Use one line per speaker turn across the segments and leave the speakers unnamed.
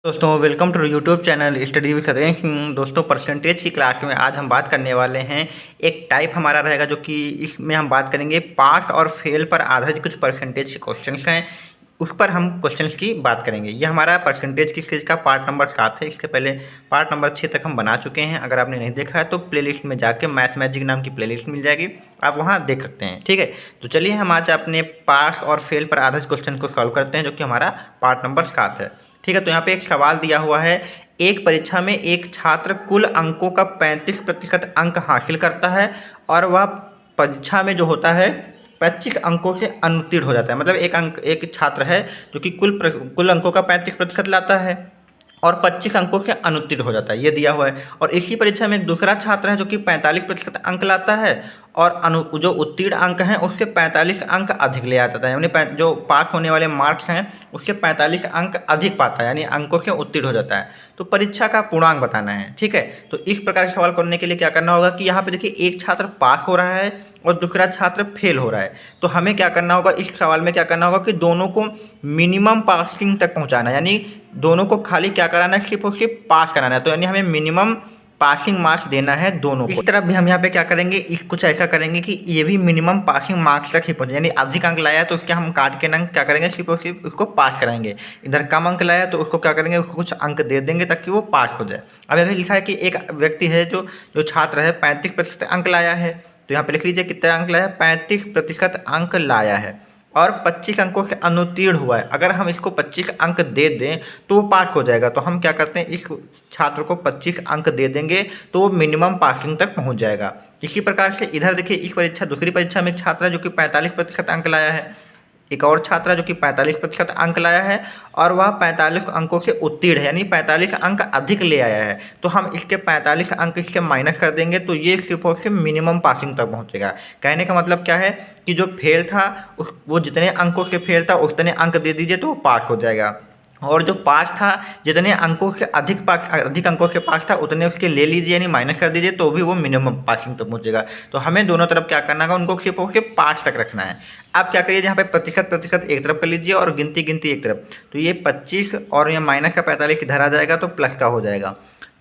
दोस्तों welcome to YouTube channel study with Satendra Singh. दोस्तों percentage की क्लास में आज हम बात करने वाले हैं। एक टाइप हमारा रहेगा जो कि इसमें हम बात करेंगे पास और फेल पर आधारित कुछ परसेंटेज के क्वेश्चंस हैं, उस पर हम क्वेश्चंस की बात करेंगे। ये हमारा परसेंटेज की सीरीज का पार्ट नंबर 7 है। इसके पहले पार्ट नंबर 6 तक हम बना चुके हैं। अगर आपने नहीं देखा है तो प्लेलिस्ट में जाके मैथ मैजिक नाम की प्लेलिस्ट मिल जाएगी, आप वहाँ देख सकते हैं। ठीक है, तो चलिए हम आज अपने पास और फेल पर आधारित क्वेश्चन को सॉल्व करते हैं, जो कि हमारा पार्ट नंबर 7 है। ठीक है, तो यहाँ पे एक सवाल दिया हुआ है। एक परीक्षा में एक छात्र कुल अंकों का 35% अंक हासिल करता है और वह परीक्षा में जो होता है 25 अंकों से अनुत्तीर्ण हो जाता है। मतलब एक छात्र है जो कि कुल अंकों का 35% लाता है और 25 अंकों से अनुत्तीर्ण हो जाता है, ये दिया हुआ है। और इसी परीक्षा में एक दूसरा छात्र है जो कि 45% अंक लाता है और जो उत्तीर्ण अंक हैं उससे 45 अंक अधिक ले आता है, यानी जो पास होने वाले मार्क्स हैं उससे 45 अंक अधिक पाता है, यानी अंकों से उत्तीर्ण हो जाता है। तो परीक्षा का पूर्णांक बताना है। ठीक है, तो इस प्रकार से सवाल करने के लिए क्या करना होगा कि यहाँ पे देखिए एक छात्र पास हो रहा है और दूसरा छात्र फेल हो रहा है। तो हमें क्या करना होगा, इस सवाल में क्या करना होगा कि दोनों को मिनिमम पासिंग तक पहुँचाना है, यानी दोनों को खाली क्या कराना है, सिर्फ और सिर्फ पास कराना है। तो यानी हमें मिनिमम पासिंग मार्क्स देना है दोनों को। इस तरफ भी हम यहाँ पे क्या करेंगे, कुछ ऐसा करेंगे कि ये भी मिनिमम पासिंग मार्क्स तक ही पहुँचे, यानी अधिक अंक लाया तो उसके हम काट के अंक क्या करेंगे, सिर्फ और सिर्फ उसको पास कराएंगे। इधर कम अंक लाया तो उसको क्या करेंगे, उसको कुछ अंक दे देंगे ताकि वो पास हो जाए। अब अभी लिखा है कि एक व्यक्ति है जो छात्र है 35% अंक लाया है। तो यहाँ पे लिख लीजिए कितना अंक लाया है, 35% अंक लाया है और 25 अंकों से अनुत्तीर्ण हुआ है। अगर हम इसको 25 अंक दे दें तो वो पास हो जाएगा। तो हम क्या करते हैं, इस छात्र को 25 अंक दे देंगे तो वो मिनिमम पासिंग तक पहुंच जाएगा। इसी प्रकार से इधर देखिए इस दूसरी परीक्षा में एक छात्र है जो कि 45% अंक लाया है, एक और छात्र है जो कि 45% अंक लाया है और वह 45 अंकों से उत्तीर्ण है, यानी 45 अंक अधिक ले आया है। तो हम इसके 45 अंक इससे माइनस कर देंगे तो ये सिर्फ और सिर्फ मिनिमम पासिंग तक पहुंचेगा। कहने का मतलब क्या है कि जो फेल था वो जितने अंकों से फेल था उतने अंक दे दीजिए तो वो पास हो जाएगा, और जो पास था जितने अंकों से अधिक अंकों से पास था उतने उसके ले लीजिए, यानी माइनस कर दीजिए तो भी वो मिनिमम पासिंग तक पहुंचेगा। तो हमें दोनों तरफ क्या करना है, उनको सिर्फ और सिर्फ पास तक रखना है। अब क्या करिए, यहाँ पे प्रतिशत एक तरफ कर लीजिए और गिनती एक तरफ। तो ये 25 और ये माइनस का 45 इधर आ जाएगा तो प्लस का हो जाएगा।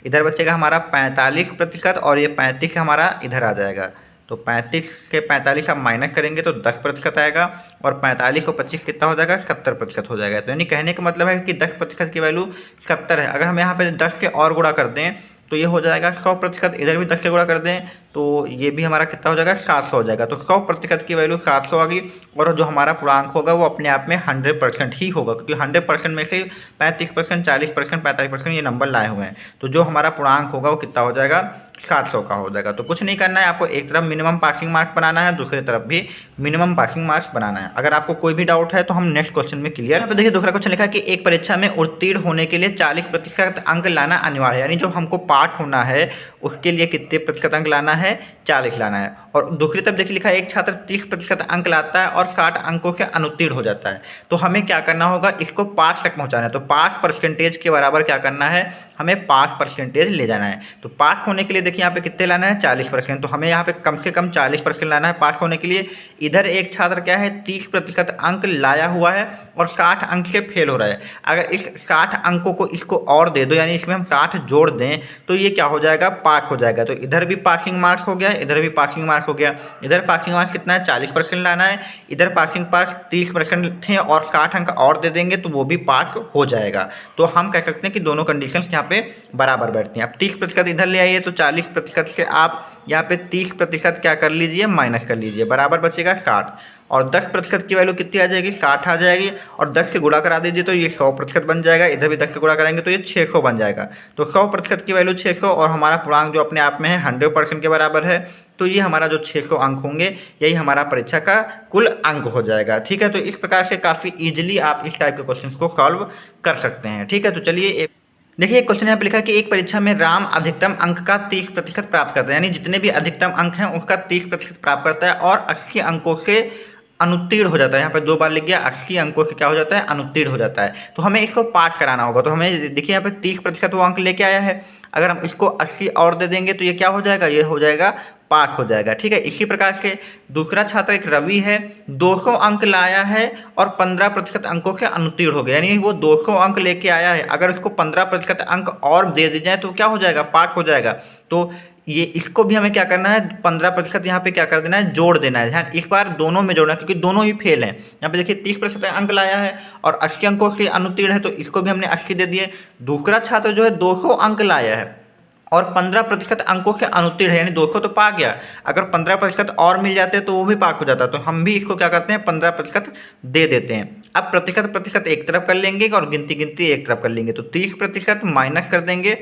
इधर बचेगा हमारा 45% और ये 35 हमारा इधर आ जाएगा। तो 35 से 45 आप माइनस करेंगे तो 10% आएगा और 45 और 25 कितना हो जाएगा, 70% हो जाएगा। तो यानी कहने का मतलब है कि 10% की वैल्यू 70 है। अगर हम यहाँ पे 10 से और गुणा कर दें तो ये हो जाएगा 100%। इधर भी 10 से गुणा कर दें तो ये भी हमारा कितना हो जाएगा, 700 हो जाएगा। तो 100% की वैल्यू 700 आ गई और जो हमारा पूर्णांक होगा वो अपने आप में 100% ही होगा, क्योंकि 100% में से 35%, 40%, 45% ये नंबर लाए हुए हैं। तो जो हमारा पूर्णांक होगा वो कितना हो जाएगा, 700 का हो जाएगा। तो कुछ नहीं करना है, आपको एक तरफ मिनिमम पासिंग मार्क्स बनाना है, दूसरी तरफ भी मिनिमम पासिंग मार्क्स बनाना है। अगर आपको कोई भी डाउट है तो हम नेक्स्ट क्वेश्चन में क्लियर। यहाँ पे देखिए दूसरा क्वेश्चन लिखा है कि एक परीक्षा में उत्तीर्ण होने के लिए 40% अंक लाना अनिवार्य है, यानी जो हमको पास होना है उसके लिए कितने प्रतिशत अंक लाना है, 40 लाना है। और दूसरी तरफ देखिए लिखा है एक छात्र 30% अंक लाता है और 60 अंकों से अनुत्तीर्ण हो जाता है। तो हमें क्या करना होगा, इसको पास तक पहुंचाना है। तो पास परसेंटेज के बराबर क्या करना है, हमें पास परसेंटेज ले जाना है। तो पास होने के लिए देखिए यहाँ पे कितने लाना है, 40%। तो हमें यहाँ पे कम से कम 40% लाना है पास होने के लिए। इधर एक छात्र क्या है, 30% अंक लाया हुआ है और 60 अंक से फेल हो रहा है। अगर इस 60 अंकों को इसको और दे दो, यानी इसमें हम 60 जोड़ दें तो ये क्या हो जाएगा, पास हो जाएगा। तो इधर भी पासिंग मार्क्स हो गया, इधर भी पासिंग मार्क्स हो गया। इधर पासिंग मार्क्स कितना है, 40% लाना है। इधर पासिंग पास 30% थे और 60 अंक और दे देंगे तो वो भी पास हो जाएगा। तो हम कह सकते हैं कि दोनों कंडीशंस यहाँ पे बराबर बैठती हैं। अब 30% इधर ले आइए तो 40% से आप यहाँ पे 30% क्या कर लीजिए, माइनस कर लीजिए, बराबर बचेगा 60। और 10% की वैल्यू कितनी आ जाएगी, 60 आ जाएगी और 10 से गुणा करा दीजिए तो ये 100% बन जाएगा। इधर भी 10 से गुणा कराएंगे तो ये 600 बन जाएगा। तो 100% की वैल्यू 600 और हमारा पूर्णांक जो अपने आप में है 100% के बराबर है। तो ये हमारा जो 600 अंक होंगे यही हमारा परीक्षा का कुल अंक हो जाएगा। ठीक है, तो इस प्रकार से काफ़ी ईजिली आप इस टाइप के क्वेश्चन को सॉल्व कर सकते हैं। ठीक है, तो चलिए देखिए एक क्वेश्चन यहाँ पे लिखा है कि एक परीक्षा में राम अधिकतम अंक का 30% प्राप्त करता है, यानी जितने भी अधिकतम अंक हैं उसका 30% प्राप्त करता है और 80 अंकों से अनुत्तीर्ण हो जाता है। यहाँ पे 2 बार लिख गया, 80 अंकों से क्या हो जाता है, अनुत्तीर्ण हो जाता है। तो हमें इसको पास कराना होगा। तो हमें देखिए यहाँ पे 30% वो अंक लेके आया है, अगर हम इसको 80 और दे देंगे तो ये क्या हो जाएगा, ये हो जाएगा पास हो जाएगा। ठीक है, इसी प्रकार से दूसरा छात्र एक रवि है, 200 अंक लाया है और 15% अंकों से अनुत्तीर्ण हो गया, यानी वो 200 अंक लेके आया है, अगर उसको 15% अंक और दे दिए जाए तो क्या हो जाएगा, पास हो जाएगा। तो ये इसको भी हमें क्या करना है, 15% यहाँ पे क्या कर देना है, जोड़ देना है। ध्यान, इस बार दोनों में जोड़ना है क्योंकि दोनों ही फेल हैं। यहाँ पे देखिए 30% अंक लाया है और 80 अंकों से अनुत्तीर्ण है, तो इसको भी हमने 80 दे दिए। दूसरा छात्र जो है 200 अंक लाया है और 15% अंकों से अनुत्तीर्ण है, यानी 200 तो पा गया, अगर 15% और मिल जाते तो वो भी पास हो जाता। तो हम भी इसको क्या करते हैं, 15% दे देते हैं। अब प्रतिशत प्रतिशत एक तरफ कर लेंगे और गिनती गिनती एक तरफ कर लेंगे, तो 30% माइनस कर देंगे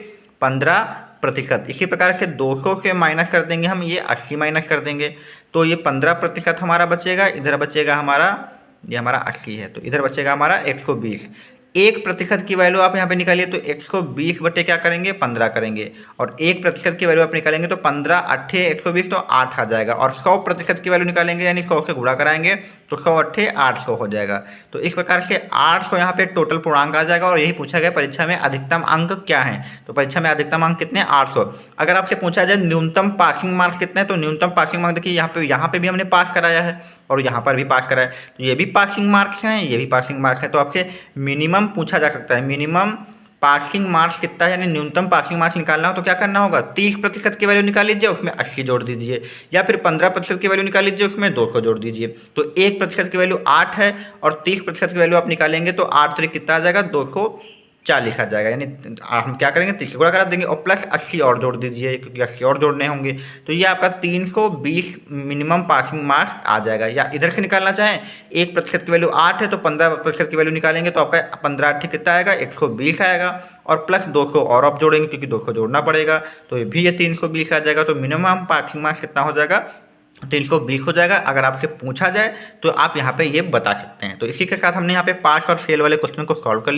15%। इसी प्रकार से 200 से माइनस कर देंगे हम, ये 80 माइनस कर देंगे, तो ये 15% हमारा बचेगा। इधर बचेगा हमारा, ये हमारा 80 है, तो इधर बचेगा हमारा 120। 1% की वैल्यू आप यहाँ पे निकालिए तो 120 बटे क्या करेंगे, 15 करेंगे, और 1% की वैल्यू आप निकालेंगे तो 15 अट्ठे 120 तो 8 आ जाएगा, और 100% की वैल्यू निकालेंगे यानी 100 से गुणा कराएंगे तो 100 अट्ठे 800 हो जाएगा। तो इस प्रकार से 800 यहाँ पे टोटल पूर्णांक आ जाएगा, और यही पूछा गया परीक्षा में अधिकतम अंक क्या है। तो परीक्षा में अधिकतम अंक कितने, 800। अगर आपसे पूछा जाए न्यूनतम पासिंग मार्क्स कितने, तो न्यूनतम पासिंग मार्क्स देखिए यहाँ पे भी हमने पास कराया है और यहाँ पर भी पास कराया है, तो ये भी पासिंग मार्क्स हैं, ये भी पासिंग मार्क्स हैं। तो आपसे मिनिमम पूछा जा सकता है, मिनिमम पासिंग मार्क्स कितना है, यानी न्यूनतम पासिंग मार्क्स निकालना हो तो क्या करना होगा, 30% की वैल्यू निकाल लीजिए, उसमें 80 जोड़ दीजिए, या फिर 15% की वैल्यू निकाल लीजिए, उसमें 200 जोड़ दीजिए। तो 1% की वैल्यू 8 है और 30% की वैल्यू आप निकालेंगे तो 8 तरीक कितना आ जाएगा, 240 आ जाएगा, यानी हम क्या करेंगे, 30 गुणा करा देंगे और प्लस 80 और जोड़ दीजिए क्योंकि 80 और जोड़ने होंगे। तो ये आपका 320 मिनिमम पासिंग मार्क्स आ जाएगा। या इधर से निकालना चाहें, 1% की वैल्यू 8 है तो 15% की वैल्यू निकालेंगे तो आपका 15 अट्ठे कितना आएगा, 120 आएगा, और प्लस 200 और आप जोड़ेंगे क्योंकि 200 जोड़ना पड़ेगा, तो ये भी ये 320 आ जाएगा। तो मिनिमम पासिंग मार्क्स कितना हो जाएगा, 320 हो जाएगा। अगर आपसे पूछा जाए तो आप यहाँ पे ये बता सकते हैं। तो इसी के साथ हमने यहाँ पे पास और फेल वाले क्वेश्चन को सॉल्व कर लिया।